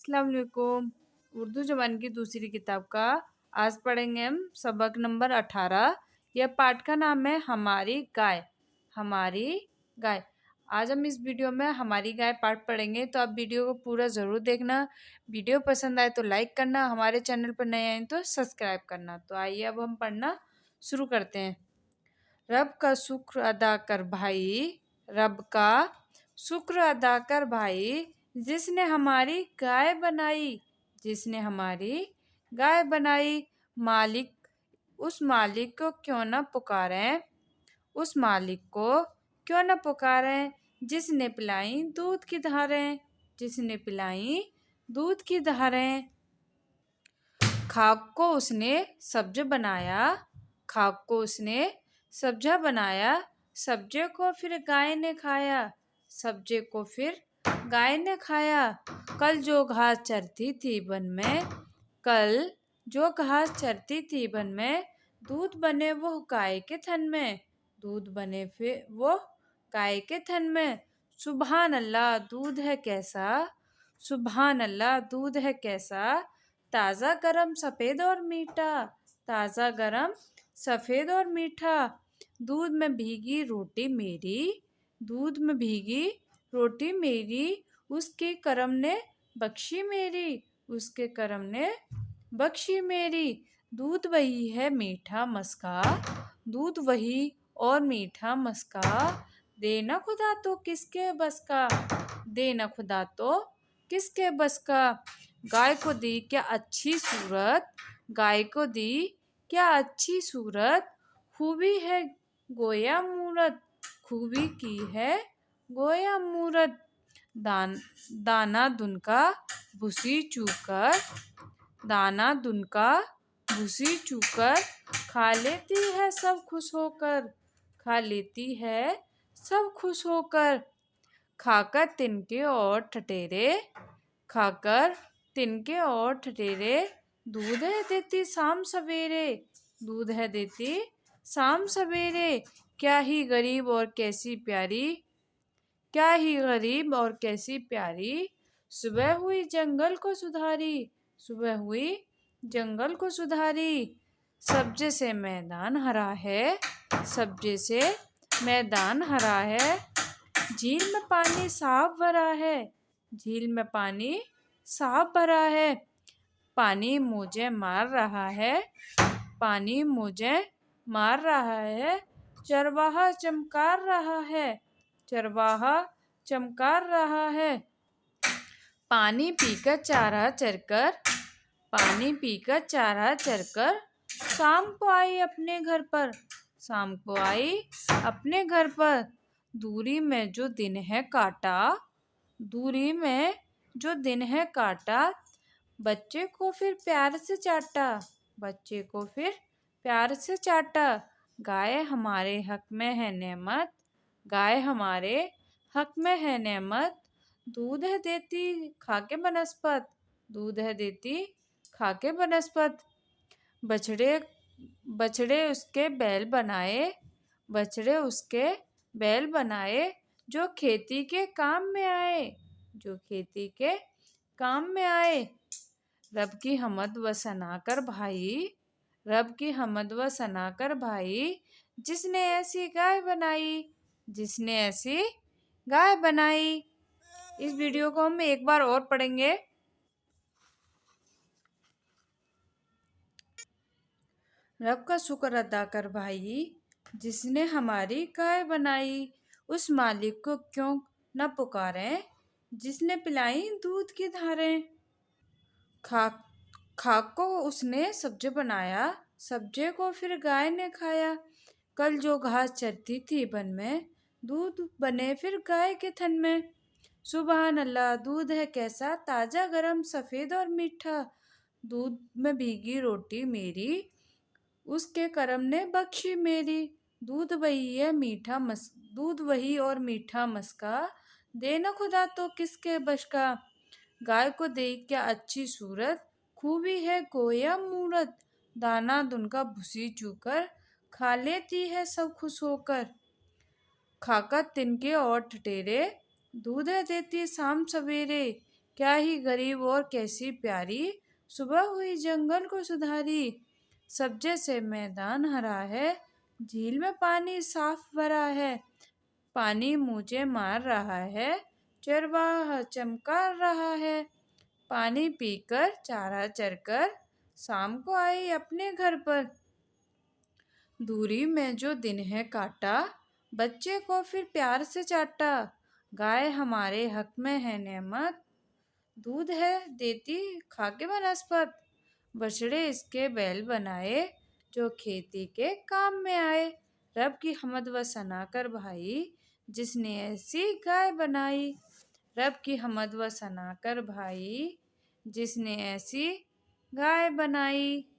अस्सलाम वालेकुम। उर्दू ज़बान की दूसरी किताब का आज पढ़ेंगे हम सबक नंबर 18। यह पाठ का नाम है हमारी गाय। हमारी गाय। आज हम इस वीडियो में हमारी गाय पाठ पढ़ेंगे, तो आप वीडियो को पूरा ज़रूर देखना। वीडियो पसंद आए तो लाइक करना, हमारे चैनल पर नए आए तो सब्सक्राइब करना। तो आइए अब हम पढ़ना शुरू करते हैं। रब का शुक्र अदा कर भाई, रब का शुक्र अदा कर भाई, जिसने हमारी गाय बनाई, जिसने हमारी गाय बनाई। मालिक, उस मालिक को क्यों न पुकारें, उस मालिक को क्यों न पुकारें, जिसने पिलाई दूध की धारें, जिसने पिलाई दूध की धारें। खाक को उसने सब्ज बनाया, खाक को उसने सब्जा बनाया, सब्जे को फिर गाय ने खाया, सब्जे को फिर गाय ने खाया। कल जो घास चरती थी वन में, कल जो घास चरती थी वन में, दूध बने वो गाय के थन में, दूध बने फिर वो गाय के थन में। सुभान अल्लाह दूध है कैसा, सुभान अल्लाह दूध है कैसा, ताज़ा गरम सफ़ेद और मीठा, ताज़ा गरम सफ़ेद और मीठा। दूध में भीगी रोटी मेरी, दूध में भीगी रोटी मेरी, उसके करम ने बख्शी मेरी, उसके करम ने बख्शी मेरी। दूध वही है मीठा मस्का, दूध वही और मीठा मस्का, देना खुदा तो किसके बस का, देना खुदा तो किसके बस का। गाय को दी क्या अच्छी सूरत, गाय को दी क्या अच्छी सूरत, खूबी है गोया मूरत, खूबी की है गोया मूरत। दाना दुनका भूसी चूकर, दाना दुनका भूसी चूकर, खा लेती है सब खुश होकर, खा लेती है सब खुश होकर। खाकर तिनके और ठठेरे, खाकर तिनके और ठठेरे, दूध है देती शाम सवेरे, दूध है देती शाम सवेरे। क्या ही गरीब और कैसी प्यारी, क्या ही गरीब और कैसी प्यारी, सुबह हुई जंगल को सुधारी, सुबह हुई जंगल को सुधारी। सब्जे से मैदान हरा है, सब्जे से मैदान हरा है, झील में पानी साफ भरा है, झील में पानी साफ भरा है। पानी मुझे मार रहा है, पानी मुझे मार रहा है, चरवाहा चमकार रहा है, चरवाहा चमकार रहा है। पानी पीकर चारा चरकर, पानी पीकर चारा चरकर, शाम को आई अपने घर पर, शाम को आई अपने घर पर। दूरी में जो दिन है काटा, दूरी में जो दिन है काटा, बच्चे को फिर प्यार से चाटा, बच्चे को फिर प्यार से चाटा। गाय हमारे हक में है नेमत, गाय हमारे हक में है नेमत, दूध है देती खाके बनस्पत, दूध है देती खाके बनस्पत। बछड़े बछड़े उसके बैल बनाए, बछड़े उसके बैल बनाए, जो खेती के काम में आए, जो खेती के काम में आए। रब की हमद व सना कर भाई, रब की हमद व सना कर भाई, जिसने ऐसी गाय बनाई, जिसने ऐसी गाय बनाई। इस वीडियो को हम एक बार और पढ़ेंगे। रब का शुक्र अदा कर भाई, जिसने हमारी गाय बनाई, उस मालिक को क्यों न पुकारें, जिसने पिलाई दूध की धारें। खाक खाक को उसने सब्जी बनाया, सब्जे को फिर गाय ने खाया। कल जो घास चरती थी वन में, दूध बने फिर गाय के थन में। सुबहान अल्लाह दूध है कैसा, ताज़ा गरम सफ़ेद और मीठा, दूध में भीगी रोटी मेरी, उसके करम ने बख्शी मेरी। दूध वही है मीठा मस दूध वही और मीठा मस्का, देना खुदा तो किसके बश का। गाय को देख क्या अच्छी सूरत, खूबी है गोया मूरत, दाना दुनका भूसी चूकर, खा लेती है सब खुश होकर। खाकर तिनके और ठठेरे, दूध है देती शाम सवेरे। क्या ही गरीब और कैसी प्यारी, सुबह हुई जंगल को सुधारी। सब्जे से मैदान हरा है, झील में पानी साफ भरा है। पानी मुझे मार रहा है, चरवाहा चमका रहा है। पानी पीकर चारा चरकर, शाम को आई अपने घर पर। दूरी में जो दिन है काटा, बच्चे को फिर प्यार से चाटा। गाय हमारे हक में है नेमत, दूध है देती खाके बनस्पत। बछड़े इसके बैल बनाए, जो खेती के काम में आए। रब की हमद व सना कर भाई, जिसने ऐसी गाय बनाई। रब की हमद व सना कर भाई, जिसने ऐसी गाय बनाई।